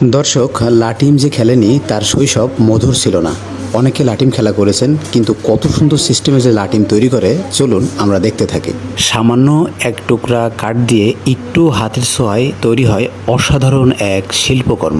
দর্শক, লাটিম যে খেলেনি তার শৈশব মধুর ছিল না। অনেকে লাটিম খেলা করেছেন, কিন্তু কত সুন্দর সিস্টেমে যে লাটিম তৈরি করে চলুন আমরা দেখতে থাকি। সামান্য এক টুকরা কাঠ দিয়ে একটু হাতের ছোঁয়ায় তৈরি হয় অসাধারণ এক শিল্পকর্ম।